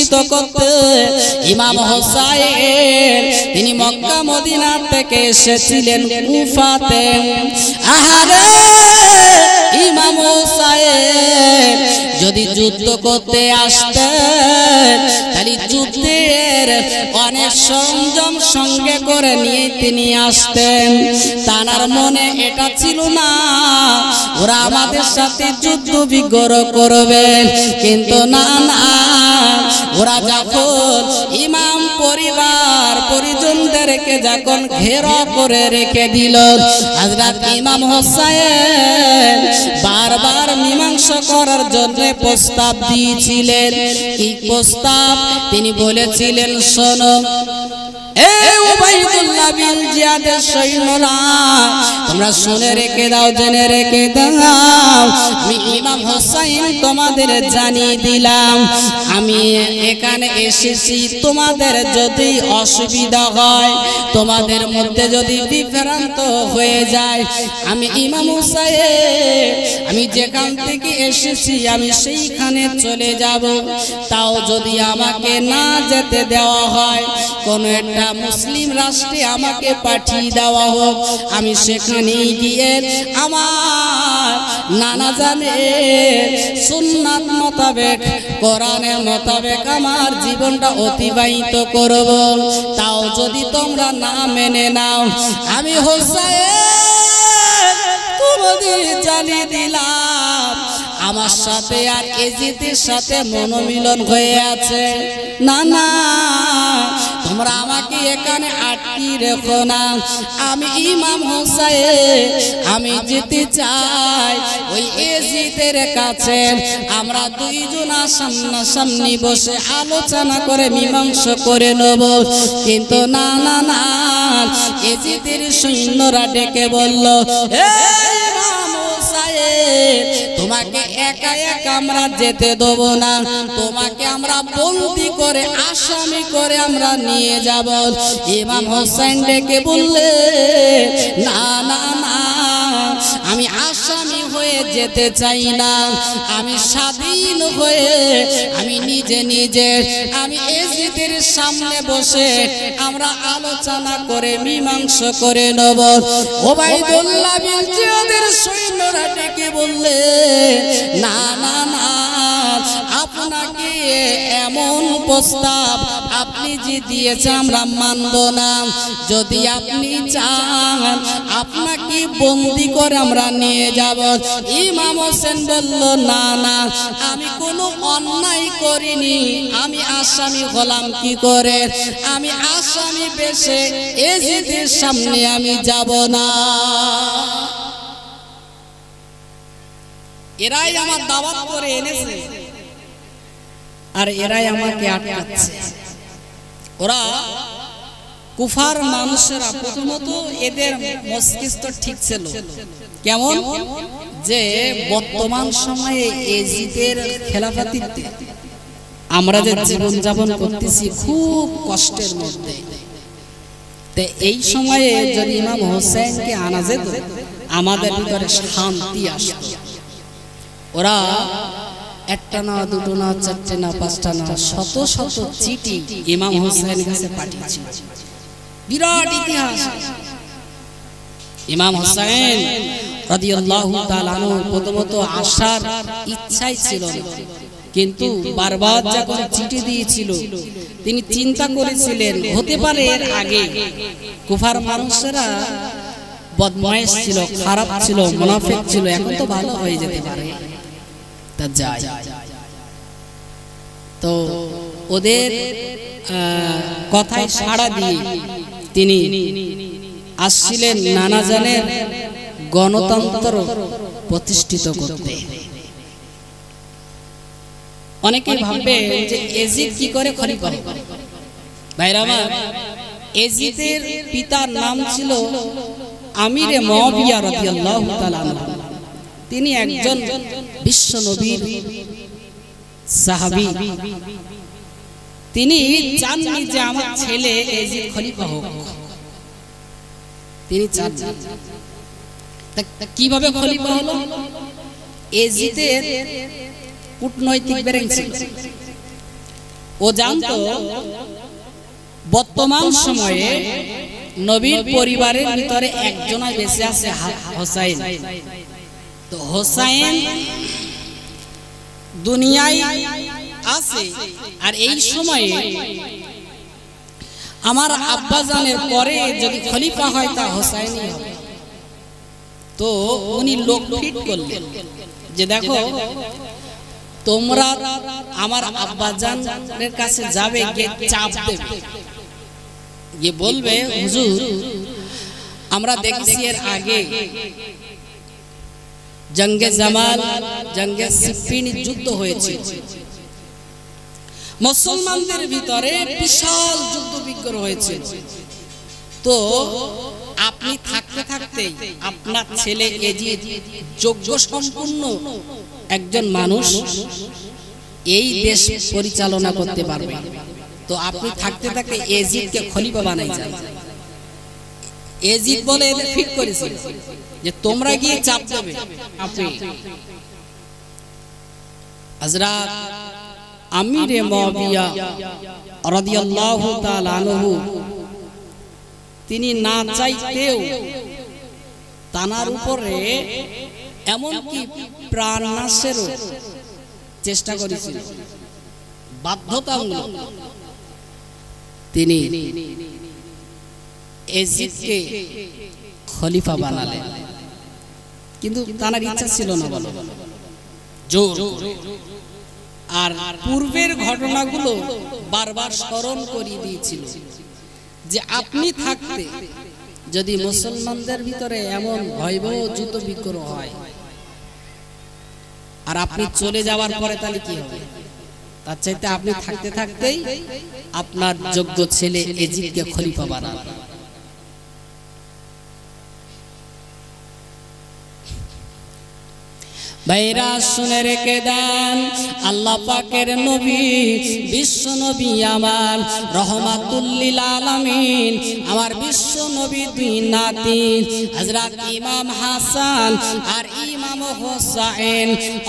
প্রতিষ্ঠিত করতে ইমাম হোসাইন তিনি মক্কা মদিনা থেকে এসেছিলেন কুফাতে। আহারে ইমাম হোসাইন যদি যুদ্ধ করতে আসতেন তাহলে যুদ্ধের অনেক সরঞ্জাম সঙ্গে করে নিয়ে তিনি আসতেন। তার মনে এটা ছিল না ওরা আমাদের সাথে যুদ্ধ বিগ্রহ করবে, কিন্তু না না, ওরা যখন ইমাম পরিবার পরিজনদেরকে যখন ঘেরা করে রেখে দিল, হযরত ইমাম হোসাইন বারবার মীমাংসা করার জন্য প্রস্তাব দিয়েছিলেন। এই প্রস্তাব তিনি বলেছিলেন, শোনো এই উবাইদুল্লাহ বিন জিয়াদের সৈন্যরা, তোমরা শুনে রেখে দাও, জেনে রেখে দাও, আমি ইমাম হোসাইন তোমাদের জানিয়ে দিলাম আমি এখানে এসেছি। তোমাদের যদি অসুবিধা হয়, তোমাদের মধ্যে যদি বিভ্রান্ত হয়ে যায়, আমি ইমাম হোসাইন আমি যেখান থেকে এসেছি আমি সেইখানে চলে যাব। তাও যদি আমাকে না যেতে দেওয়া হয়, কোন একটা মুসলিম রাষ্ট্রে আমাকে পাঠিয়ে দেওয়া হোক, আমি সেখানে গিয়ে আমার নানা জানে সুন্নাত মোতাবেক কোরআনের মোতাবেক আমার জীবনটা অতিবাহিত করব। তাও যদি তোমরা না মেনে নাও, আমি হোসাইন তোমাদের জানিয়ে দিলাম আমার সাথে আর এজিদের সাথে মনোমিলন হয়ে আছে। না না, তোমরা আমাকে এখানে আটকে রেখো না, আমি ইমাম হোসাইন আমি যেতে চাই ওই এজিদের কাছে। আমরা দুইজন সামনাসামনি বসে আলোচনা করে মীমাংসা করে নেব। কিন্তু না না না, এজিদের সৈন্যরা ডেকে বলল, তোমাকে একা একা আমরা যেতে দেব না, তোমাকে আমরা বন্দী করে আসামি করে আমরা নিয়ে যাব। ইমাম হোসেন ডেকে বললে, না না না, আমি আসামি হয়ে যেতে চাই না, আমি স্বাধীন হয়ে আমি নিজে নিজে আমি এজিদের সামনে বসে আমরা আলোচনা করে মীমাংসা করে নেব। উবাইদুল্লাহ বিন জিয়াদের সৈন্যরা ডেকে বললে, না না না, আপনাকে এমন প্রস্তাব আপনি যে দিয়েছেন আমরা মানব না। যদি আপনি চান আপনাকে বন্দী করে আমরা নিয়ে যাব। ইমাম হোসেন বলল, না না, আমি কোনো অন্যায় করিনি, আমি আসামি হলাম কি করে? আমি আসামি বেশে এজিদের সামনে আমি যাব না। এরাই আমার দাওয়াত করে এনেছে আর এরাই আমাকে আটকাচ্ছে। ওরা কুফার মানুষেরা প্রথমত এদের মস্তিষ্ক ঠিক ছিল কেমন, যে বর্তমান সময়ে এজিদের খেলাফাতিতে আমরা যে জীবন যাপন করতেছি খুব কষ্টের মধ্যে, তো এই সময়ে যদি ইমাম হোসেনকে আনা যেত আমাদের ভিতরে শান্তি আসত। ওরা একটা না, দুটো না, চারটে না, পাঁচটা না, শত শত চিঠি ইমাম হোসেনের কাছে পাঠিয়েছিল। বিরাট ইতিহাস। ইমাম হোসেন রাদিয়াল্লাহু তাআলা আনহু প্রথমত আসার ইচ্ছাই ছিল না, কিন্তু বারবার যখন চিঠি দিয়েছিল তিনি চিন্তা করেছিলেন হতে পারে এর আগে কুফার মানুষেরা বদমাইশ ছিল, খারাপ ছিল, মুনাফিক ছিল, এখন তো ভালো হয়ে যেতে পারে। তা যায় তো ওদের কথায় সাড়া দিয়ে তিনি আসছিলেন নানাজানের গণতন্ত্র প্রতিষ্ঠিত করতে। অনেকে ভাববে যে এজিদ কি করে খলিফা হবে। ভাইরা আমার, এজিদের পিতার নাম ছিল আমিরে মুআবিয়া রাদিয়াল্লাহু তাআলা আনহু। তিনি একজন বিশ্ব নবীর সাহাবী। তিনি চাননি যে আমার ছেলে এজিদ খলিফা হোক, তিনি চান। কিভাবে খলিফা হলো? এজিদের কূটনৈতিক ব্যারেন ছিল, ও জানতো বর্তমান সময়ে নবীর পরিবারের ভিতরে একজনই বেঁচে আছে, হোসাইন। তো হোসাইন দুনিয়ায় আছে, আর এই সময়ে আমার আব্বাজানের পরে যদি খলিফা হয় তা হোসাইনই হবে। তো উনি লোক ফিট করলেন যে দেখো তোমরা আমার আব্বাজানের কাছে যাবে, গিয়ে চাপ দেবে, গিয়ে বলবে হুজুর আমরা দেখছি এর আগে জঙ্গে জামাল, জঙ্গে সিফিন যুদ্ধ হয়েছে, মুসলমানদের ভিতরে বিশাল যুদ্ধ বিগ্রহ হয়েছে। তো আপনি থাকতে থাকতে আপনার ছেলে এজিদ যোগ্য সম্পূর্ণ একজন মানুষ, এই দেশ পরিচালনা করতে পারবে। তো আপনি থাকতে থাকতে এজিদকে খলিফা বানাই যান। এজিদ বলে ফিট করেছিল যে তোমরা গিয়ে চাপ দেবে। আপনি হযরত আমিরে মুআবিয়া রাদিয়াল্লাহু তাআলা আনহু তিনি না চাইতেও তানার উপরে এমনকি প্রাণ নাশেরও চেষ্টা করেছিল, বাধ্যতামূলক তিনি এজিদকে খলিফা বানালেন, কিন্তু তানার ইচ্ছা ছিল না, বলো জোর। আর পূর্বের ঘটনাগুলো বারবার স্মরণ করিয়ে দিয়েছিল যে আপনি থাকতে যদি মুসলমানদের ভিতরে এমন ভয়াবহ যুদ্ধ বিগ্রহ হয় আর আপনি চলে যাওয়ার পরে তাহলে কি হবে? তার চাইতে আপনি থাকতে থাকতেই আপনার যোগ্য ছেলে এজিদকে খলিফা বানান। ভাইরা শুনে রেখে দেন, আল্লাহ পাকের নবী, বিশ্ব নবী আমার রহমাতুল লিল আলামিন, আমার বিশ্ব নবী দুই নাতি হযরত ইমাম হাসান আর ইমাম হোসাইন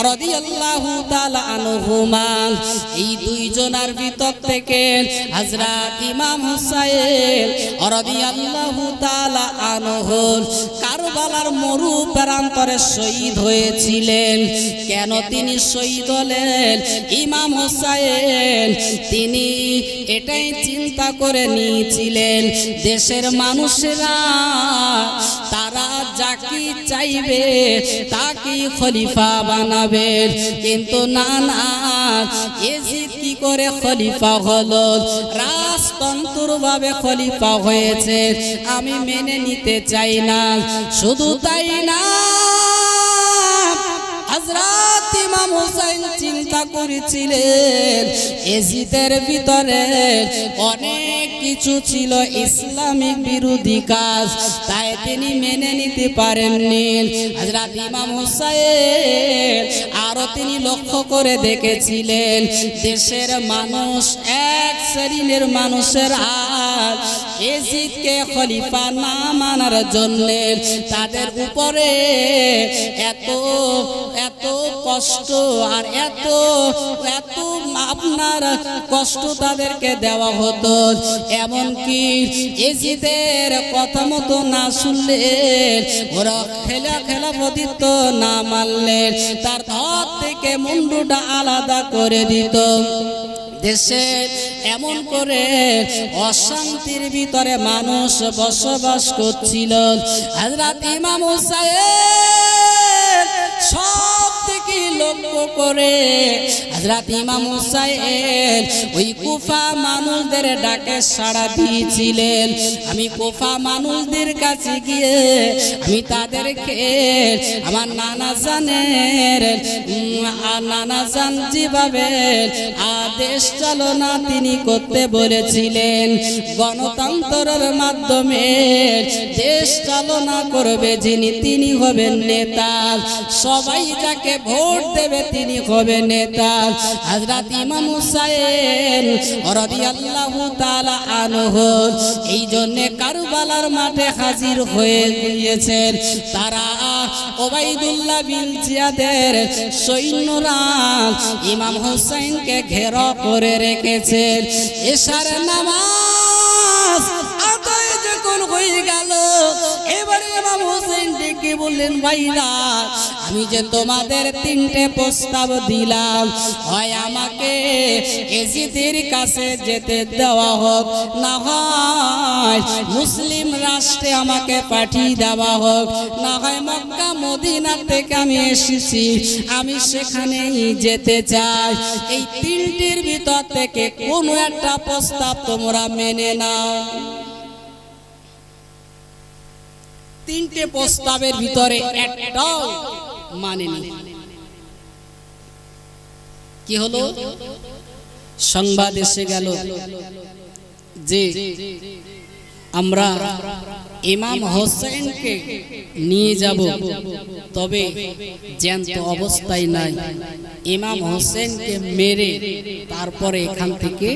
রাদিয়াল্লাহু তাআলা আনহুমা, এই দুইজনের ভিতর থেকে হযরত ইমাম হোসাইন রাদিয়াল্লাহু তাআলা আনহু কারবালার মরু প্রান্তরে শহীদ হয়েছিলেন। কেন তিনি শহীদ হলেন? ইমাম হোসাইন তিনি এটাই চিন্তা করে নিয়েছিলেন দেশের মানুষেরা তারা যাকে চাইবে তাকে খলিফা বানাবে, কিন্তু না না, এজিদ কি করে খলিফা হলো? রাজতন্ত্র ভাবে খলিফা হয়েছে, আমি মেনে নিতে চাই না। শুধু তাই না, হযরত ইমাম হোসেন চিন্তা করেছিলেন এজিদের ভিতরে অনেক কিছু ছিল ইসলামিক বিরোধী কাজ, তাই তিনি মেনে নিতে পারেননি। হযরত ইমাম হোসেন আরো তিনি লক্ষ্য করে দেখেছিলেন দেশের মানুষ, এক শ্রেণীর মানুষের আর এজিদকে খলিফা না মানার জন্য তাদের উপরে এত এত কষ্ট আর এত এত আপনার কষ্ট তাদেরকে দেওয়া হতো, এমনকি এজিদের কথা মতো না শুনলে, ওরা খেলাফতিত্ব না মানলে তার হাত থেকে মুন্ডুটা আলাদা করে দিত। দেশে এমন করে অশান্তির ভিতরে মানুষ বসবাস করছিল। হযরত ইমাম হোসেন সব থেকে লক্ষ্য করে হযরত ইমাম হোসেন ওই কুফা মানুষদের ডাকে সাড়া দিয়েছিলেন। আমি কুফা মানুষদের কাছে গিয়ে আমি তাদেরকে আমার নানা জান যেভাবে আদেশ চালনা তিনি করতে বলেছিলেন, গণতন্ত্রের মাধ্যমে দেশ চালনা করবে যিনি, তিনি হবেন নেতা। সবাই যাকে ভোট দেবে তিনি হবে নেতা। হযরত ইমাম হুসাইন রাদিয়াল্লাহু তাআলা আনহু এই জন্য কারবালার মাঠে হাজির হয়ে গিয়েছেন। তারা ওবাইদুল্লাহ বিন জিয়াদের সৈন্যরা ইমাম হুসাইনকে ঘেরা করে রেখেছেন। এশার নামাজ আদায় যখন হয়ে গেল, এবারে ইমাম হুসাইন ডেকে বললেন, ভাইরা আমি যে তোমাদের তিনটে প্রস্তাব দিলাম, হয় আমাকে এজিদের কাছে যেতে দেওয়া হোক, না হয় মুসলিম রাষ্ট্রে আমাকে পাঠিয়ে দেওয়া হোক, না হয় মক্কা মদিনা থেকে আমি এসেছি আমি সেখানেই যেতে চাই। এই তিনটির ভিতর থেকে কোনো একটা প্রস্তাব তোমরা মেনে নাও। তিনটে প্রস্তাবের ভিতরে একটাও মানেনি। কি হলো? সংবাদ এসে গেল যে আমরা ইমাম হোসেনকে নিয়ে যাব, তবে জ্যান্ত অবস্থায় নাই, ইমাম হোসেনকে মেরে তারপরে এখান থেকে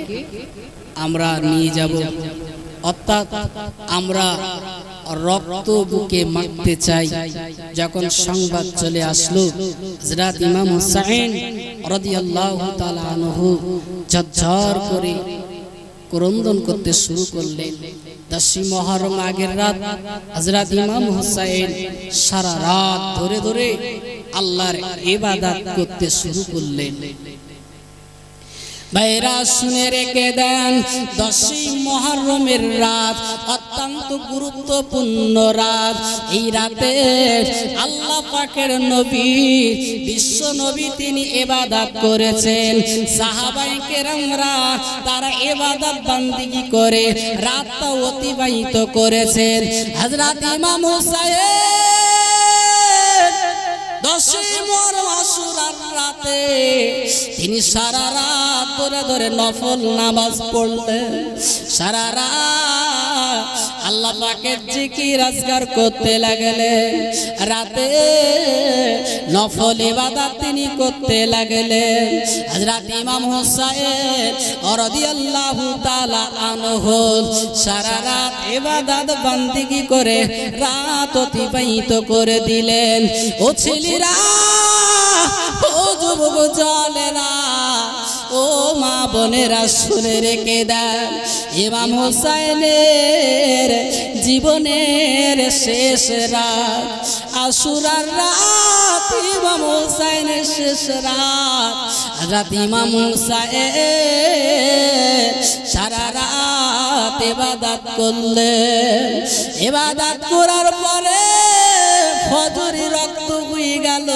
আমরা নিয়ে যাব, অর্থাৎ আমরা রক্ত বুকে মাখতে চাই। যখন সংবাদ চলে আসলো, হযরত ইমাম হুসাইন রাদিয়াল্লাহু তাআলা আনহু ঝরঝর করে ক্রন্দন করতে শুরু করলেন। 10ই মুহররম আগের রাত হযরত ইমাম হুসাইন সারা রাত ধরে ধরে আল্লাহর ইবাদত করতে শুরু করলেন। ভাইরা শুনে রেখে দেন, 10ই মুহররমের রাত অত্যন্ত গুরুত্বপূর্ণ রাত। এই রাতে আল্লাহ পাকের নবী, বিশ্ব নবী, তিনি ইবাদত করেছেন। সাহাবায়ে কেরামরা তারা ইবাদত বান্দিগি করে রাতটা অতিবাহিত করেছেন। হযরত ইমাম হুসাইন 10ই মুহররম আশুরার রাতে তিনি সারা রাত ধরে ধরে নফল নামাজ পড়লেন। সারা রাত আল্লাহ পাকের জিকির আজকার করতে লাগলেন। রাতে নফল ইবাদত তিনি করতে লাগলেন। হযরত ইমাম হুসাইন রাদিয়াল্লাহু তাআলা আনহু সারা রাত ইবাদত বান্দিগি করে রাত অতিবাহিত করে দিলেন। ও ছেলেরা, ও যুবক জলেরা, ও মা বোনেরা, শুনে রেখে দেন, ইমাম হুসাইনের জীবনের শেষ রাত আশুরার রাত, ইমাম হুসাইনের শেষ রাত। হযরত ইমাম হুসাইন সারা রাত ইবাদত করলেন। ইবাদত করার পরে ফজরের রক্ত বয়ে গেল,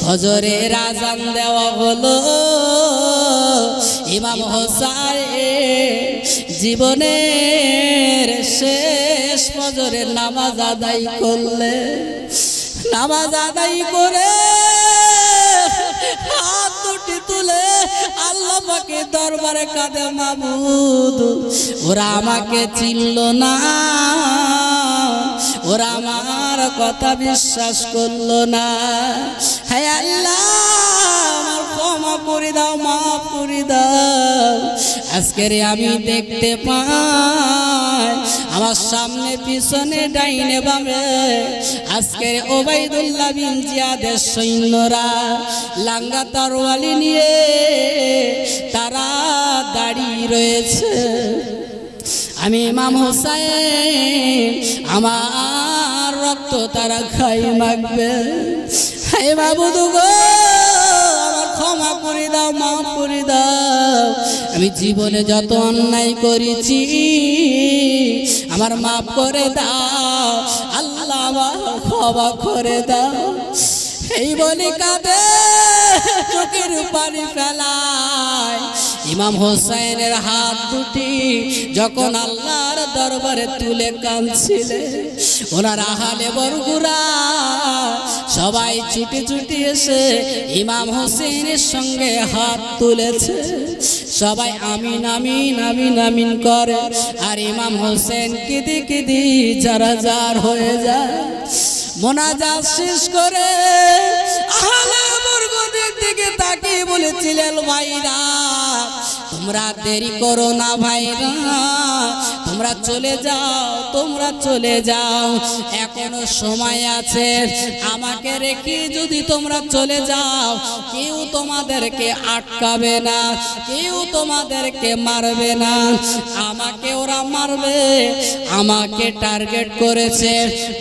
ফজরের আযান দেওয়া হলো। ইমাম হুসাইন জীবনের শেষ ফজরের নামাজ আদায় করলেন। নামাজ আদায় করে হাত দুটি তুলে আল্লাহ পাকের দরবারে কাঁদে, মাবুদ ওরা আমাকে চিনল না, ওরা আমার কথা বিশ্বাস করলো না। হে আল্লাহ, আমার ক্ষমা করে দাও, মাফ করে দাও। আজকের আমি দেখতে পাই আমার সামনে পিছনে ডাইনে বামে আজকের ওবাইদুল্লাহ বিন জিয়াদের সৈন্যরা লাঙ্গা তরোয়ালি নিয়ে তারা দাঁড়িয়ে রয়েছে। আমি ইমাম হুসাইন, আমার রক্ত তারা খাই মাখবে। হে মাবুদ গো, আমার ক্ষমা করে দাও, মাফ করে দাও। আমি জীবনে যত অন্যায় করেছি আমার মাফ করে দাও, আল্লাহ আমার ক্ষমা করে দাও। এই বলে কাঁদে, চোখের পানি ফেলায়। ইমাম হুসাইনের হাত দুটি যখন আল্লাহর দরবারে তুলে কাঁদছিলেন, ওনার আহালে বরগুরা সবাই ছুটে ছুটে এসে ইমাম হুসাইনের সঙ্গে হাত তুলেছে। সবাই আমিন আমিন আমিন আমিন করে, আর ইমাম হুসাইন কেঁদে কেঁদে জারাজার হয়ে যায়। মোনাজাত শেষ করে আহলে দিকে তাকিয়ে বলেছিলেন, ভাইরা তোমরা দেরি করো না, ভাইরা তোমরা চলে যাও, তোমরা চলে যাও, এখনো সময় আছে। আমাকে রেখে যদি তোমরা চলে যাও, কেউ তোমাদেরকে আটকাবে না, কেউ তোমাদেরকে মারবে না। আমাকে ওরা মারবে, আমাকে টার্গেট করেছে,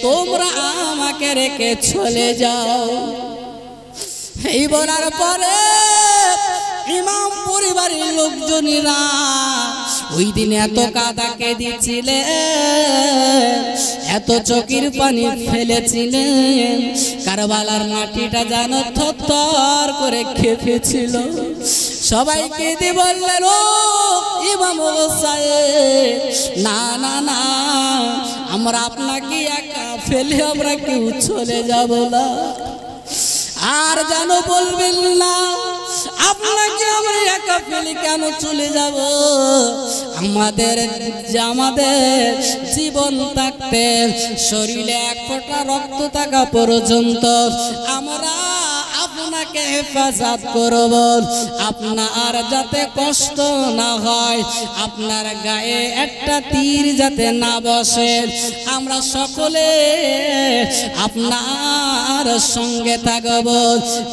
তোমরা আমাকে রেখে চলে যাও। এই বলার পরে ইমাম পরিবারের লোকজনেরা ওই দিন এত কাদা কেঁদেছিলেন, এত চোখের পানি ফেলেছিলেন, কারবালার মাটিটা যেন থরথর করে কেঁপেছিল। সবাই কেঁদে বললেন, ও ইমাম সাহেব, না না না, আমরা আপনাকে একা ফেলে আমরা কেউ চলে যাব না, আর যেন বলবেন না আপনাকে আমরা একা ফেলে কেন চলে যাব। আমাদের জীবন থাকতে, শরীরে এক ফোঁটা রক্ত থাকা পর্যন্ত আমরা আপনাকে হেফাজত করব, আপনার যাতে কষ্ট না হয়, আপনার গায়ে একটা তীর যাতে না বসে, আমরা সকলে আপনার সঙ্গে থাকব,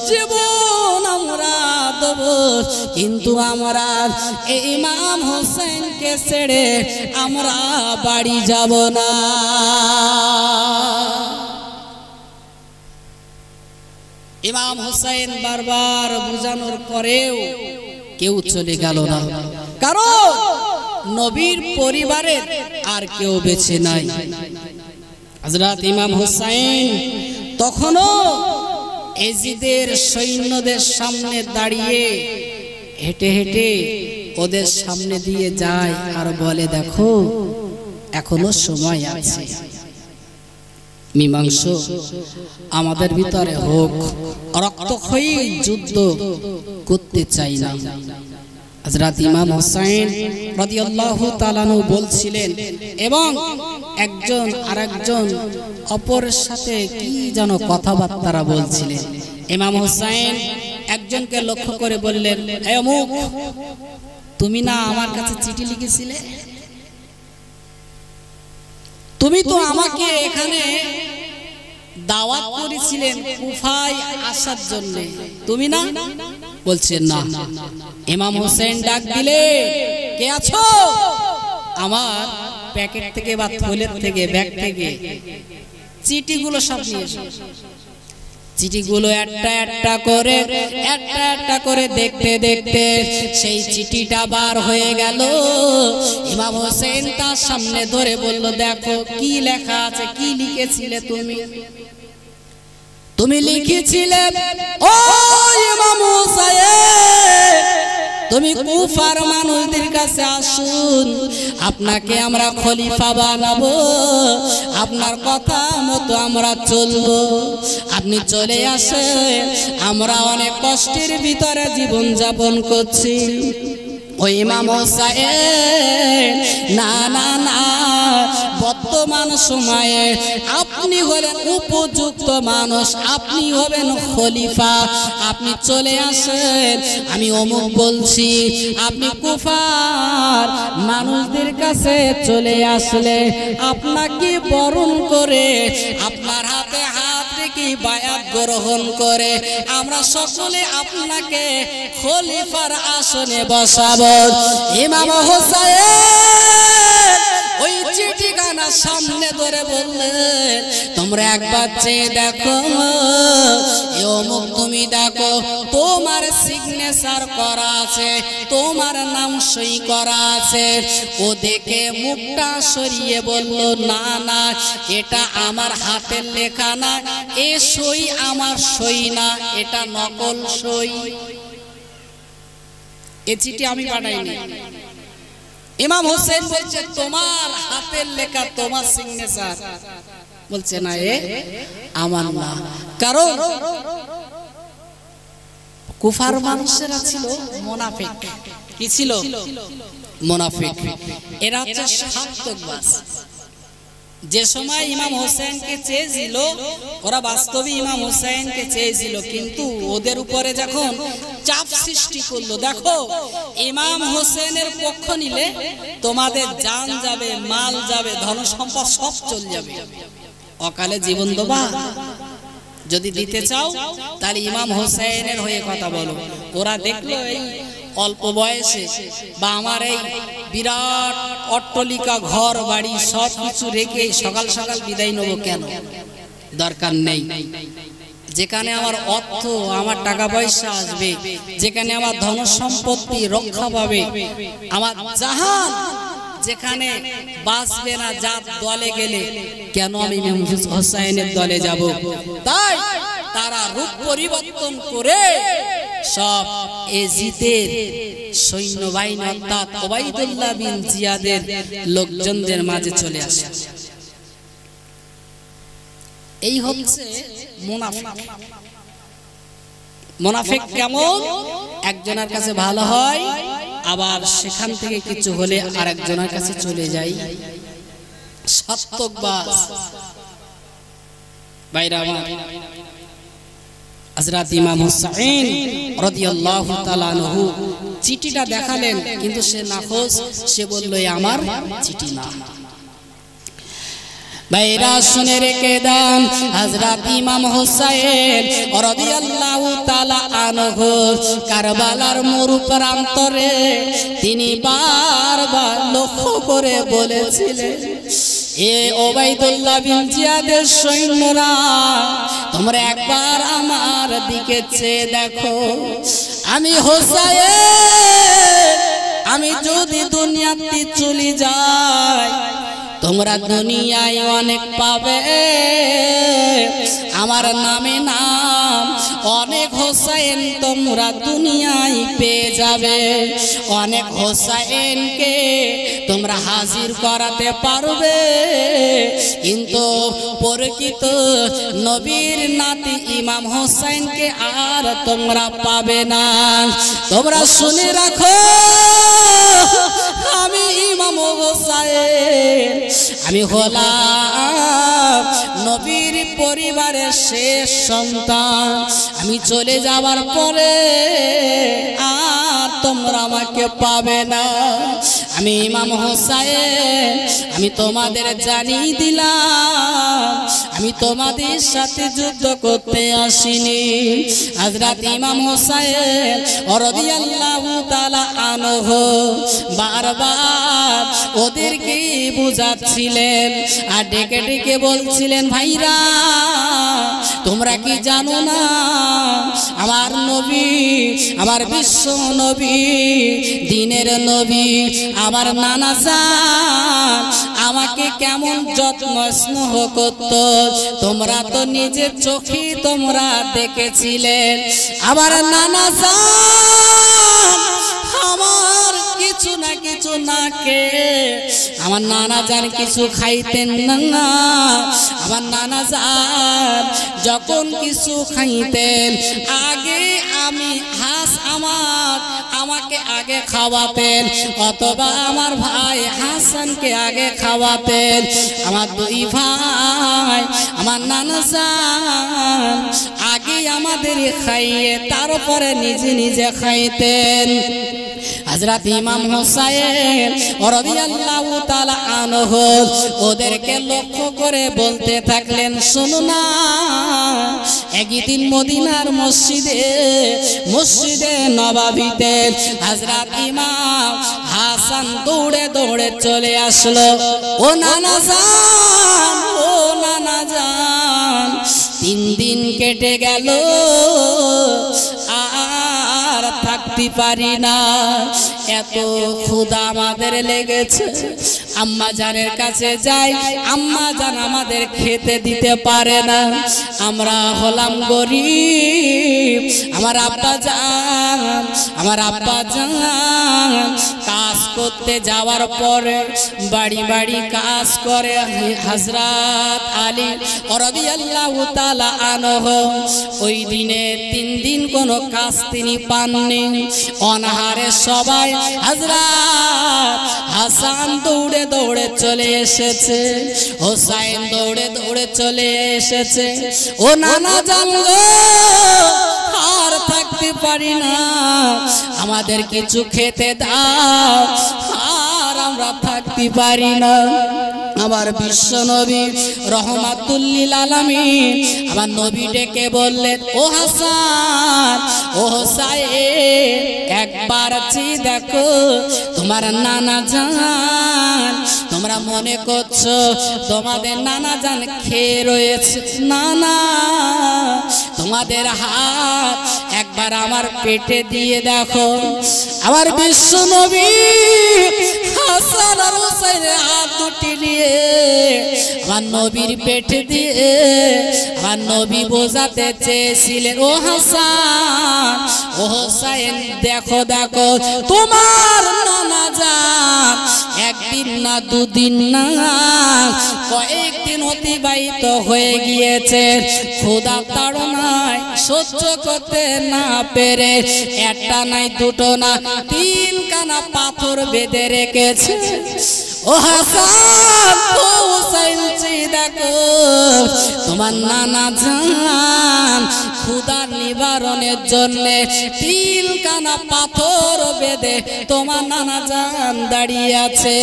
জীবন আমরা দেব, কিন্তু আমরা এই ইমাম হোসেনকে ছেড়ে আমরা বাড়ি যাব না। ইমাম হোসেন বারবার বুঝানোর পরেও কেউ চলে গেল না, কারণ নবীর পরিবারের আর কেউ বেঁচে নাই। হযরত ইমাম হোসেন তখনও এজিদের সৈন্যদের সামনে দাঁড়িয়ে হেঁটে হেঁটে ওদের সামনে দিয়ে যায় আর বলে, দেখো এখনো সময় আছে, মীমাংস আমাদের ভিতরে হোক, রক্তক্ষয়ী যুদ্ধ করতে চাই না। হযরত ইমাম হোসেন রাদিয়াল্লাহু তাআলা আনহু বলছিলেন, এবং একজন আরেকজন অপরের সাথে কি যেন কথাবার্তা বলছিলেন। ইমাম হোসেন একজনকে লক্ষ্য করে বললেন, হে অমুক, তুমি না আমার কাছে চিঠি লিখেছিলে, তুমি তো আমাকে এখানে দাওয়াত করেছিলেন কুফায় আসার জন্য, তুমি না? বলছেন না। ইমাম হোসেন ডাক দিলে, কে আছো? আমার প্যাকেট থেকে বা থলের থেকে, ব্যাগ থেকে চিঠিগুলো সব নিয়ে এসো। চিঠিগুলো একটা একটা করে দেখতে দেখতে সেই চিঠিটা বার হয়ে গেল। ইমাম হোসেন তার সামনে ধরে বলল, দেখো কি লেখা আছে, কি লিখেছিলে তুমি? তুমি লিখেছিলে, ও ইমাম হোসেন, তুমি কুফার মানুষদের কাছে আসুন, আপনাকে আমরা খলিফা বানাবো, আপনার কথা মতো আমরা চলবো, আপনি চলে আসেন, আমরা অনেক কষ্টের ভিতরে জীবন যাপন করছি। ওই ইমাম হোসেন, না না না, বর্তমান সময়ে আপনি হলেন উপযুক্ত মানুষ, আপনি হবেন খলিফা, আপনি চলে আসেন, আমি অমুক বলছি, আপনি কুফার মানুষদের কাছে চলে আসলে আপনাকে বরণ করে, আপনার হাতে হাত রেখে বায়াত গ্রহণ করে আমরা সকলে আপনাকে খলিফার আসনে বসাবো। ইমাম হোসেন ওই চিঠিখানা সামনে ধরে বললেন, তোমরা একবার চেয়ে দেখো, অমুক তুমি দেখো, তোমার সিগনেচার করা আছে, তোমার নাম সই করা আছে। ও দেখে মুখটা সরিয়ে বলল, না না, এটা আমার হাতের লেখা না, এ সই আমার সই না, এটা নকল সই, এ চিঠি আমি পাঠাইনি। ইমাম হোসেন বলছে, তোমার হাতের লেখা, তোমার সিগনেচার। বলছে না, এ আমার না, কারণ কুফার মানুষেরা ছিল মুনাফিক। কি ছিল? মুনাফিক। এরা হচ্ছে স্বার্থবাজ। যে সময় ইমাম হোসেনকে চেয়েছিল, ওরা বাস্তবে ইমাম হোসেনকে চেয়েছিল, কিন্তু ওদের উপরে যখন চাপ সৃষ্টি করলো, দেখো ইমাম হোসেনের পক্ষ নিলে তোমাদের জান যাবে, মাল যাবে, ধন সম্পদ সব চলে যাবে, অকালে জীবন দেবা, যদি দিতে চাও তাহলে ইমাম হোসেনের হয়ে কথা বলো। ওরা দেখলো এই অল্প বয়সে বা আমার এই বিরাট অট্টালিকা ঘর বাড়ি সব কিছু রেখে সকাল সকাল বিদায় নেবো, কেন? দরকার নেই। যেখানে আমার অর্থ, আমার টাকা পয়সা আসবে, যেখানে আমার ধন সম্পত্তি রক্ষা পাবে, আমার জাহান যেখানে বাঁচবে না, যার দলে গেলে কেন আমি ইমাম হোসেনের দলে যাব? তাই তারা রূপ পরিবর্তন করে সব এজিদের সৈন্যবাহিনী অর্থাৎ ওবাইদুল্লাহ বিন জিয়াদের লোকজনদের মাঝে চলে আসে। এই হচ্ছে মুনাফিক। মুনাফিক কেমন? একজনের কাছে ভালো হয়, আবার সেখান থেকে কিছু হলে আরেকজনের কাছে চলে যায়। সাত্তকবাজ ভাইরা আমার, হযরত ইমাম হুসাইন রাদিয়াল্লাহু তাআলা আনহু চিঠিটা দেখালেন, কিন্তু সে নাখোশ, সে বলল আমার চিঠি না। ভাইরা শুনে রেখে দেন, হযরত ইমাম হুসাইন রাদিয়াল্লাহু তাআলা আনহু কারবালার মরু প্রান্তরে তিনি বারবার লক্ষ্য করে বলেছিলেন, এ ওবাইদুল্লাহ বিন জিয়াদের সৈন্যরা, তোমরা একবার আমার দিকে চেয়ে দেখো, আমি হুসাইন, আমি যদি দুনিয়াতে চলে যাই, তোমরা দুনিয়ায় অনেক পাবে, আমার নামে নাম অনেক হোসেন তোমরা দুনিয়ায় পেয়ে যাবে, অনেক হোসেনকে তোমরা হাজির করাতে পারবে, কিন্তু প্রকৃত নবীর নাতি ইমাম হোসেনকে আর তোমরা পাবে না। তোমরা শুনে রাখো, আমি ইমাম হোসেন, আমি হলাম নবীর পরিবারের শেষ সন্তান, আমি চলে যাবার পরে আর তোমরা আমাকে পাবে না। আমি ইমাম হোসেন, আমি তোমাদের জানিয়ে দিলাম, আমি তোমাদের সাথে যুদ্ধ করতে আসিনি। হযরত ইমাম হোসেন রাদিয়াল্লাহু তাআলা আনহু বারবার ওদেরকে বুঝাচ্ছিলেন আর ডেকে ডেকে বলছিলেন, ভাইরা তোমরা কি জানো না, আমার নবী, আমার বিশ্ব নবী, দিনের নবী, আমার নানা জান আমাকে কেমন যত্ন স্নেহ করত, তোমরা তো নিজের চোখে তোমরা দেখেছিলেন। আমার নানা জান আমার কিছু না কিছু না কে, আমার নানা জান কিছু খাইতেন না। আমার নানা জান যখন কিছু খাইতেন, আগে আমি হাঁস আমাকে আগে খাওয়াতেন, অথবা আমার ভাই হাসানকে আগে খাওয়াতেন। আমার দুই ভাই, আমার নানা জান আগে আমাদের খাইয়ে তারপরে নিজে নিজে খাইতেন। হযরত ইমাম হুসাইন রাদিয়াল্লাহু তাআলা আনহু ওদেরকে লক্ষ্য করে বলতে থাকলেন, শোনো না, একদিন মদিনার মসজিদে নববীতে হযরত ইমাম হাসান দৌড়ে দৌড়ে চলে আসলো। ও নানা জান, ও নানা জান, 3 দিন কেটে গেল, আর থাকতে পারি না, এত ক্ষুধা আমাদের লেগেছে। আম্মা জানের কাছে যাই, আম্মা জান আমাদের খেতে দিতে পারে না, আমরা হলাম গরিব। আমার আব্বা জান কাজ করতে যাওয়ার পরে বাড়ি বাড়ি কাজ করে হযরত আলী রাদিয়াল্লাহু তাআলা আনহু ওই দিনে 3 দিন কোনো কাজ তিনি পাননি। অনাহারে সবাই হযরত হাসান দৌড়ে দৌড়ে চলে এসেছে, হোসাইন দৌড়ে দৌড়ে চলে এসেছে। ও নানা জান গো, আর থাকতে পারি না, আমাদের কিছু খেতে দাও, আর আমরা থাকতে পারি না। আমার বিশ্ব নবী রহমাতুল লিল আলামিন আমার নবী ডেকে বললেন, ও হাসান, ও হোসাইন, একবার চেয়ে দেখো তোমার নানা জান, তোমরা মনে করছো তোমাদের নানা জান খেয়ে রয়েছে, না না, তোমাদের হাত একবার আমার পেটে দিয়ে দেখো। আমার বিশ্ব নবী হাসান আর হোসাইনের হাত দুটি নিয়ে আমার নবীর পেটে দিয়ে আমার নবী বোঝাতে চেয়েছিলেন, ও হাসান, ও হোসাইন, দেখো দেখো তোমার নানা জান একদিন না দুদিন না কয়েকদিন অতিবাহিত হয়ে গিয়েছে, ক্ষুধা তাড়নায় সহ্য করতে না পেরে একটা নাই দুটো না 3 কানা পাথর বেঁধে রেখেছে। ও হাসান, ও হোসাইন, দেখো তোমার নানা জান ক্ষুধা নিবারণের জন্য 3 কানা পাথর বেঁধে তোমার নানা জান দাঁড়িয়ে আছে।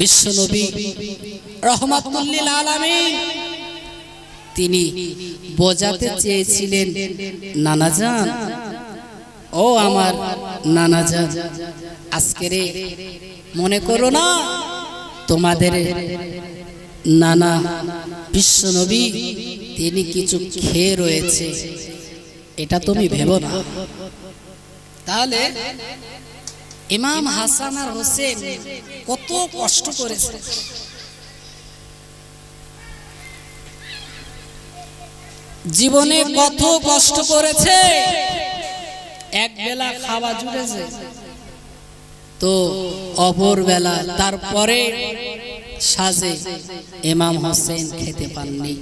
বিশ্বনবী রহমাতুল লিল আলামিন তিনি বোঝাতে চেয়েছিলেন, নানা জান, ও আমার নানা জান, আজকের মনে করো না তোমাদের নানা বিশ্বনবী তিনি কিছু খেয়ে রয়েছে, এটা তুমি ভেবো না। তাহলে ইমাম হাসান আর হোসেন কত কষ্ট করেছে, জীবনে কত কষ্ট করেছে, এক বেলা খাওয়া জুড়েছে তো অপর বেলা তারপরে সাজে ইমাম হোসেন খেতে পাননি,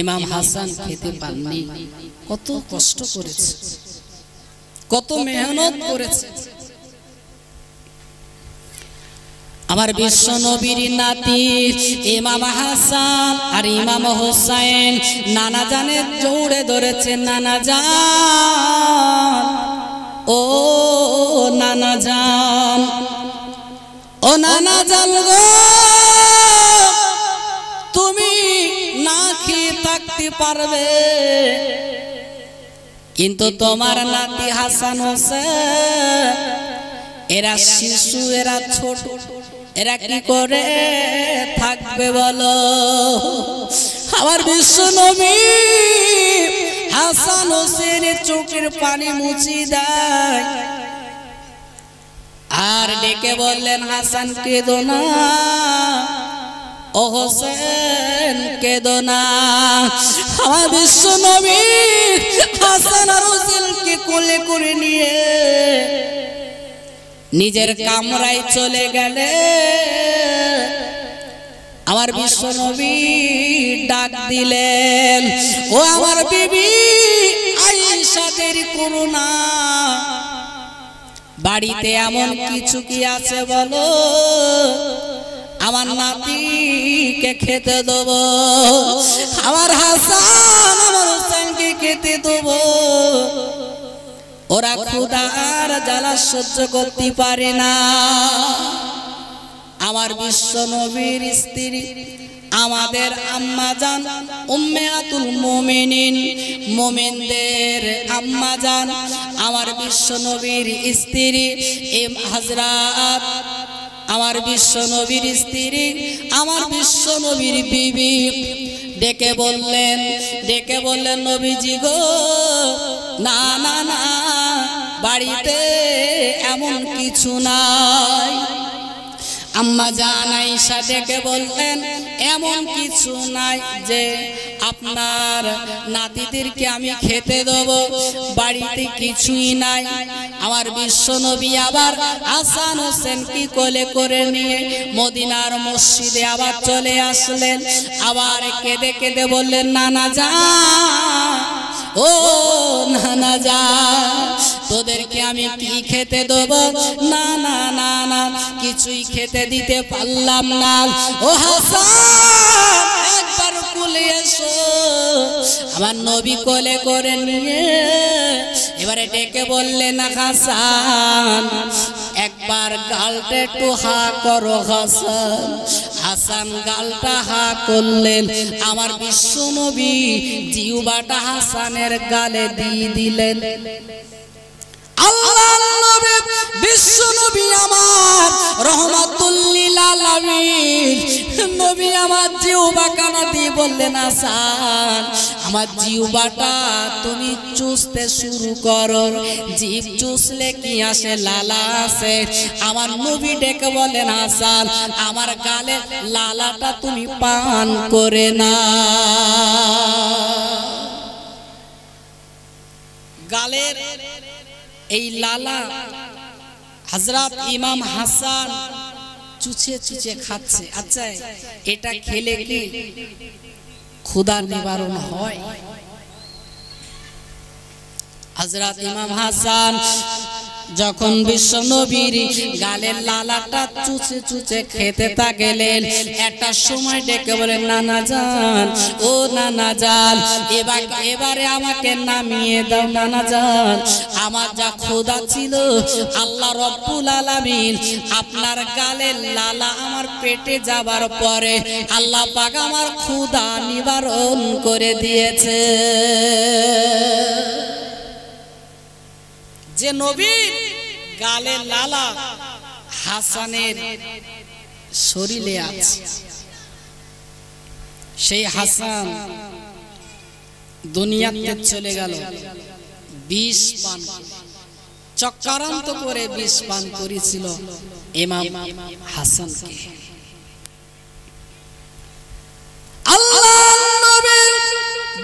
ইমাম হাসান খেতে পাননি, কত কষ্ট করেছে, কত মেহনত করেছে। আমার বিশ্ব নবীর নাতি ইমাম হাসান আর ইমাম হোসেন নানা জানের জোরে ধরেছে, নানা জান, ও নানা জান, ও নানা জান গো, তুমি না খেয়ে থাকতে পারবে, কিন্তু তোমার নাতি হাসান হোসেন এরা শিশু, এরা ছোট, এরা কি করে থাকবে বলো। আমার বিশ্ব নবী হাসান হোসেনের চোখের পানি মুছিয়ে দেয় আর ডেকে বললেন, হাসান কেঁদো না, ও হোসেন কেঁদো না। আমার বিশ্ব নবী হাসান আর হোসেনকে কোলে করে নিয়ে নিজের কামরায় চলে গেলে আমার বিশ্ব নবী ডাক দিলেন, ও আমার বিবি আয়েশা, দেরি করো না, বাড়িতে এমন কিছু কি আছে বলো, আমার নাতিকে খেতে দেবো, আমার হাসান আমার হোসেনকে খেতে দেবো, ওরা ক্ষুধার জ্বালা সহ্য করতে পারে না। আমার বিশ্ব নবীর স্ত্রী আমাদের আম্মা জান উম্মাতুল মুমিনিন, মুমিনদের আম্মা জান আমার বিশ্ব নবীর স্ত্রী হযরত আমার বিশ্ব নবীর স্ত্রী আমার বিশ্ব নবীর বিবি ডেকে বললেন নবীজি গো, না না না, বাড়িতে এমন কিছু নাই। আম্মা জান আয়েশা ডেকে বললেন, এমন কিছু নাই যে আপনার নাতিদেরকে আমি খেতে দেব, বাড়িতে কিছুই নাই। আমার বিশ্ব নবী আবার হাসান হোসেন কি কোলে করে নিয়ে মদিনার মসজিদে আবার চলে আসলেন, আবার কেঁদে কেঁদে বললেন, নানা জান, ও নানা জান, তোদেরকে আমি কি খেতে দেব? না না না না, কিছুই খেতে দিতে পারলাম না। ও হাসান, একবার কোলে এসো। আমার নবী কোলে করে নিয়ে এবারে ডেকে বললেন, হাসান একবার গালটা একটু হা করো। হাসান হাসান গালটা হা করলেন। আমার বিশ্ব নবী জিহ্বাটা হাসানের গালে দিয়ে দিলেন। আল্লাহর নবী বিশ্ব নবী আমার রহমাতুল লিল আলামিন নবী আমার জিহ্বা কানা দিয়ে বললেন, হাসান আমার জিহ্বাটা তুমি চুষতে শুরু করো। জিভ চুষলে কি আসে? লালা আসে। আমার নবী ডেকে বলেন, হাসান আমার গালে লালাটা তুমি পান করে না। গালের এই লালা হযরত ইমাম হাসান চুচে চুচে খাচ্ছে। আচ্ছা, এটা খেলে কি ক্ষুধা নিবারণ হয়? হযরত ইমাম হাসান যখন বিশ্ব নবীর গালের লালাটা চুচে চুচে খেতে থাকলেন, একটা সময় ডেকে বলেন, নানা জান, ও নানা জান, এবারে আমাকে নামিয়ে দাও নানা জান। আমার যা ক্ষুধা ছিল, আল্লাহ রব্বুল আলামিন আপনার গালের লালা আমার পেটে যাবার পরে আল্লাহ পাক আমার ক্ষুধা নিবারণ করে দিয়েছে। যে নবীর গালে লালা হাসানের শরীরে আছে, সেই হাসান দুনিয়াতে চলে গেল বিষ পান, চক্রান্ত করে বিষ পান করেছিল ইমাম হাসানকে। আল্লাহর নবীর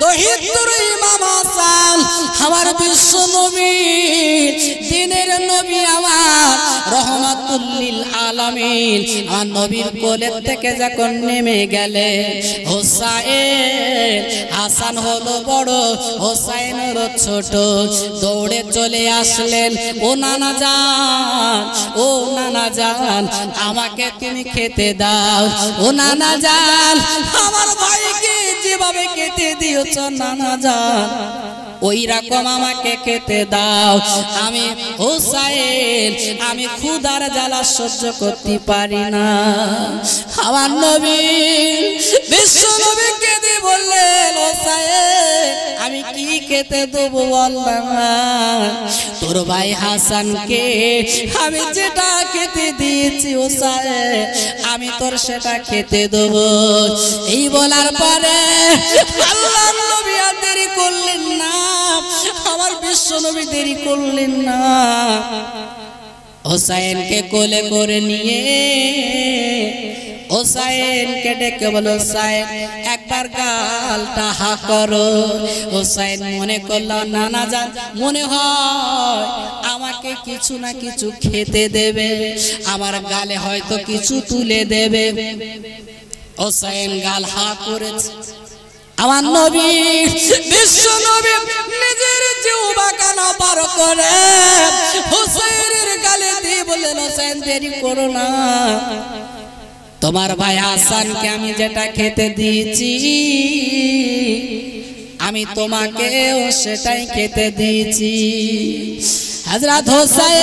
দহিত্র ইমাম হাসান আমার বিশ্ব নবী, দিনের নবী আমার রহমাতুল লিল আলামিন আমার নবীর কোলের থেকে যখন নেমে গেলে, হোসাইন হাসান হলো বড়, হোসাইন হলো ছোট, দৌড়ে চলে আসলেন। ও নানা জান, ও নানা জান, আমাকে তুমি খেতে দাও। ও নানা জান, আমার ভাইকে যেভাবে খেতে দিয়েছ নানা জান, ওই রকম আমাকে খেতে দাও। আমি হোসাইন, আমি ক্ষুধার জ্বালা সহ্য করতে পারি না। আমার নবী বিশ্ব নবীকে দিয়ে বললেন, হোসাইন আমি কি খেতে দেবো বললাম? তোর ভাই হাসানকে আমি যেটা খেতে দিয়েছি হোসাইন, আমি তোর সেটা খেতে দেবো। এই বলার পরে আল্লাহর নবী আর দেরি করলেন না, আমার বিশ্ব নবী দেরি করলেন না। হোসাইনকে কোলে করে নিয়ে হোসাইনকে ডেকে বলো, হোসাইন একবার গালটা হা করো। হোসাইন মনে করল, নানা জান মনে হয় আমাকে কিছু না কিছু খেতে দেবে, আমার গালে হয়তো কিছু তুলে দেবে। হোসাইন গাল হা করেছে। আমার নবী বিশ্ব নবী নিজের জিহ্বা কানা পার করে হোসাইনের গালে দিয়ে বললেন, হোসাইন দেরি করো না, তোমার ভাই হাসানকে আমি যেটা খেতে দিয়েছি আমি তোমাকেও সেটাই খেতে দিয়েছি। হযরত হোসাইন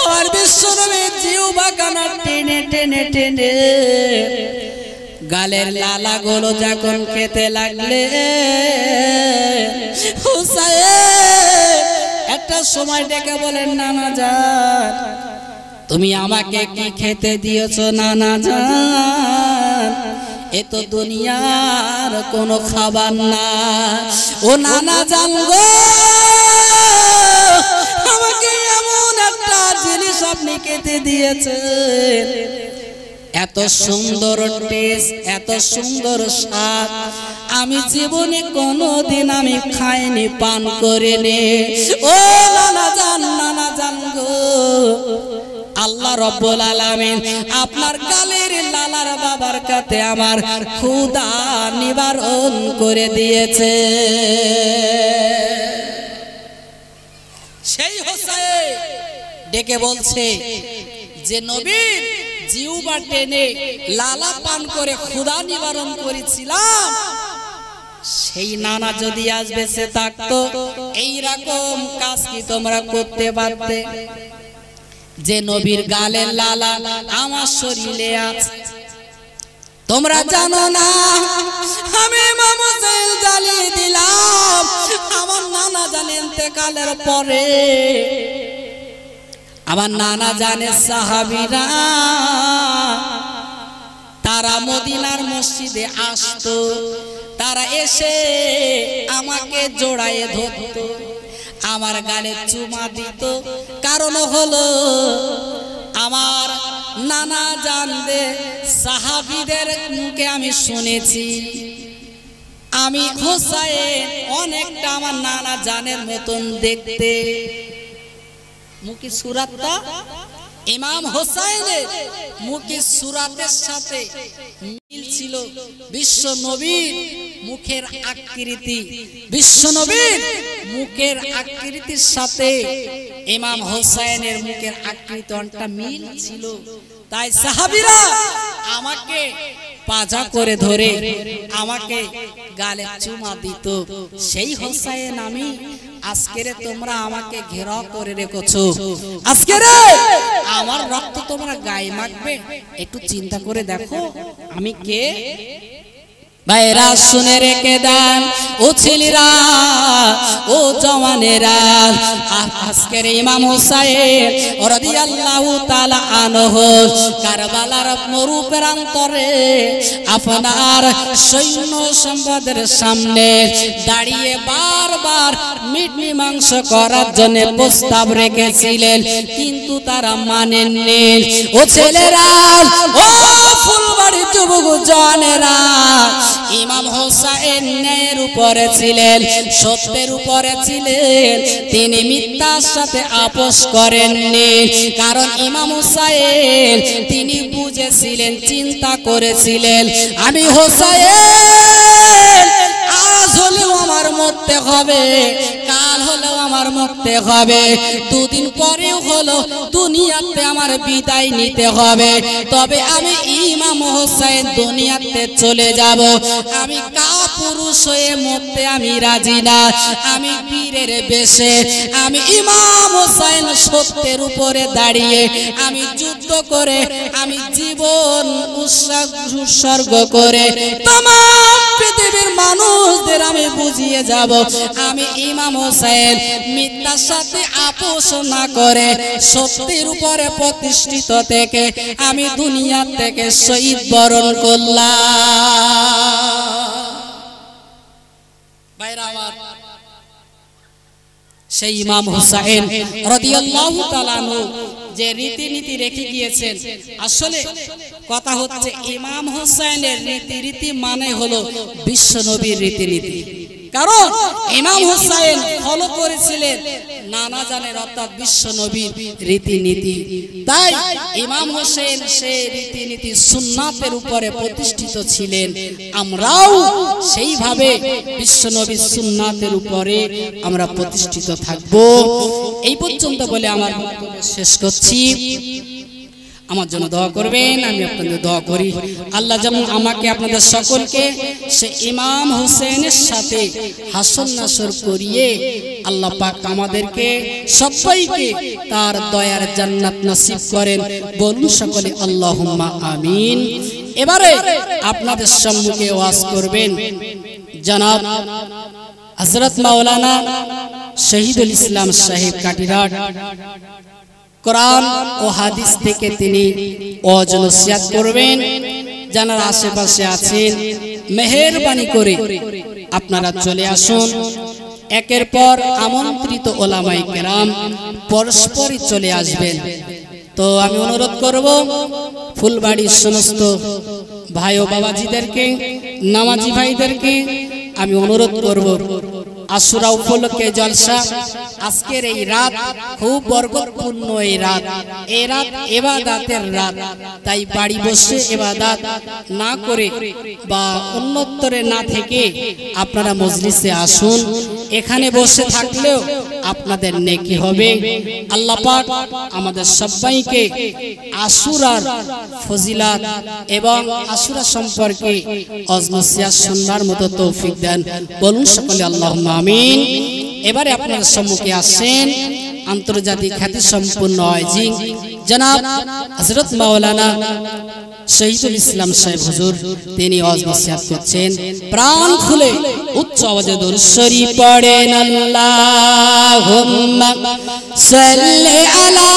আমার বিশ্ব নবীর জিহ্বা কানা টেনে টেনে টেনে গালের লালা গুলো যখন খেতে লাগলে, হোসাইন একটা সময় ডেকে বলেন, নানা জান তুমি আমাকে কি খেতে দিয়েছো নানা জান? এ তো দুনিয়ার কোনো খাবার না। ও নানা জান গো, আমাকে এমন একটা জিনিস আপনি খেতে দিয়েছেন, এত সুন্দর টেস্ট, এত সুন্দর স্বাদ আমি জীবনে কোনোদিন আমি খাইনি, পান করিনি। ও নানা জান গো, আল্লাহ রব্বুল আলামিন আপনার গালের লালার বাবার কাছে আমার ক্ষুধা নিবারণ করে দিয়েছে। ডেকে বলছে যে নবীর জিহ্বা টেনে লালা পান করে ক্ষুধা নিবারণ করেছিলাম, সেই নানা যদি আজ বেঁচে থাকতো এইরকম কাজ কি তোমরা করতে পারতে? যে নবীর গালের লালা আমার শরীরে আছে। তোমরা জানো না আমি ইমাম হোসেন জ্বালিয়ে দিলাম আমার নানা জানে ইন্তেকালের পরে। আমার নানা জানে সাহাবীরা তারা মদিনার মসজিদে আসতো, তারা এসে আমাকে জড়ায়ে ধরতো, আমার গালে চুমা দিত। কারণ হলো আমার নানা জানদের সাহাবীদের মুখে আমি শুনেছি আমি হোসাইন অনেকটা আমার নানা জানের মতন দেখতে। মুখে সুরাতটা ইমাম হোসাইনের মুখে সুরাতের সাথে মিল ছিল। বিশ্ব নবীর মুখের আকৃতি, বিশ্ব নবীর মুখের আকৃতির সাথে ইমাম হোসাইনের মুখের আকৃতি অনেকটা মিল ছিল। তাই সাহাবীরা আমাকে পাজা করে ধরে আমাকে গালে চুমা দিত। সেই হোসাইন আমি। আজকেরে তোমরা আমাকে ঘেরাও করে রেখেছো, আজকেরে আমার রক্ত তোমরা গায়ে মাখবে। একটু চিন্তা করে দেখো আমি কে। ভাইরা শুনে রেখে দেন, ও ছেলেরা ও জওয়ানেরা, আজকের ইমাম হোসাইন রাদিয়াল্লাহু তাআলা আনহু কারবালার মরু প্রান্তরে আপনার সৈন্য সম্পদের সামনে দাঁড়িয়ে বারবার মিট মীমাংস করার জন্য প্রস্তাব রেখেছিলেন, কিন্তু তারা মানেননি। ও ছেলেরা ও ফুলবাড়ি যুবক জওয়ানেরা, ইমাম হোসাইন ন্যায়ের উপরে ছিলেন, সত্যের উপরে ছিলেন। তিনি মিথ্যার সাথে আপোষ করেননি। কারণ ইমাম হোসাইন তিনি বুঝেছিলেন, চিন্তা করেছিলেন আমি হোসাইন আজ হলেও আমার মরতে হবে, কাল হলেও আমার মরতে হবে, দুদিন পরেও হলো দুনিয়াতে আমার বিদায় নিতে হবে। তবে আমি ইমাম হোসাইন দুনিয়াতে চলে যাব। আমি কাপুরুষ হয়ে মরতে আমি রাজি না। আমি বীরের বেশে আমি ইমাম হোসাইন সত্যের উপরে দাঁড়িয়ে আমি যুদ্ধ করে আমি জীবন উৎসর্গ করে तमाम পৃথিবীর মানুষদের আমি বুঝিয়ে যাব আমি ইমাম হোসেন মিথ্যার সাথে আপোষ না করে সত্যের উপরে প্রতিষ্ঠিত থেকে আমি দুনিয়া থেকে শহীদ বরণ করলাম। ভাইরা আমার, সেই ইমাম হুসাইন রাদিয়াল্লাহু তাআলা আনহু যে রীতিনীতি রেখে গিয়েছেন, আসলে কথা হচ্ছে ইমাম হুসাইনের রীতিনীতি মানে হলো বিশ্ব নবীর রীতিনীতি। কারণ ইমাম হুসাইন ফলো করেছিলেন নানা জানের অর্থাৎ বিশ্ব নবীর রীতিনীতি। তাই ইমাম হোসেন সেই রীতিনীতি সুন্নাতের উপরে প্রতিষ্ঠিত ছিলেন। আমরাও সেইভাবে বিশ্ব নবীর সুন্নাতের উপরে আমরা প্রতিষ্ঠিত থাকব। এই পর্যন্ত বলে আমার বক্তব্য শেষ করছি। আমার জন্য দোয়া করবেন, আমি আপনাদের দোয়া করি আল্লাহ যেমন আমাকে আপনাদের সকলকে সে ইমাম হোসেনের সাথে হাসর নাসর করিয়ে আল্লাহ পাক আমাদেরকে সবাইকে তার দয়ার জান্নাত নসিব করেন। বলুন সকলে আল্লাহুম্মা আমিন। এবারে আপনাদের সম্মুখে ওয়াজ করবেন জনাব হযরত মাওলানা শহীদুল ইসলাম সাহেব কাটিরাট। কোরআন ও হাদিস থেকে তিনি ওয়াজ নসিহত করবেন। যারা আশেপাশে আছেন মেহেরবানি করে আপনারা চলে আসুন। একের পর আমন্ত্রিত ওলামায়ে কেরাম পরস্পরই চলে আসবেন। তো আমি অনুরোধ করব ফুলবাড়ির সমস্ত ভাই ও বাবাজিদেরকে, নামাজি ভাইদেরকে আমি অনুরোধ করব আশুরা উপলক্ষে জলসা, আজকের এই রাত খুব বরকতপূর্ণ এই রাত ইবাদতের রাত। তাই বাড়ি বসে ইবাদত না করে বা অন্যত্তরে না থেকে আপনারা মজলিসে আসুন এখানে বসে থাকলেও আপনাদের নেকি হবে। আল্লাহ পাক আমাদের সবাইকে আশুরার ফজিলাত এবং আশুরা সম্পর্কে অজনসিয়াত শোনার মতো তৌফিক দেন। বলুন সকলে আল্লাহুম্মা আমিন। এবারে আপনাদের সম্মুখে আসেন আন্তর্জাতিক খ্যাতি সম্পন্ন ওয়াইজি জনাব হযরত মাওলানা শহীদুল ইসলাম সাহেব হুজুর, তিনি ওয়াজ নসিহত করছেন। প্রাণ খুলে উচ্চ আওয়াজে দরুদ শরীফ পড়েন। আল্লাহুম্মা সাল্লি আলা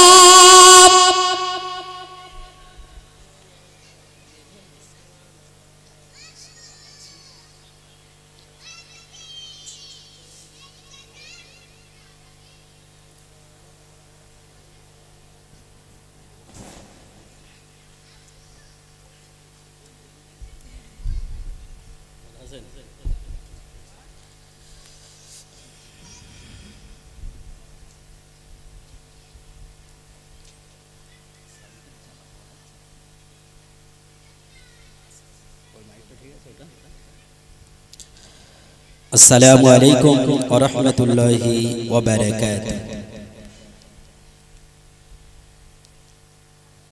আসসালামু আলাইকুম ওয়া রাহমাতুল্লাহি ওয়া বারাকাতুহু।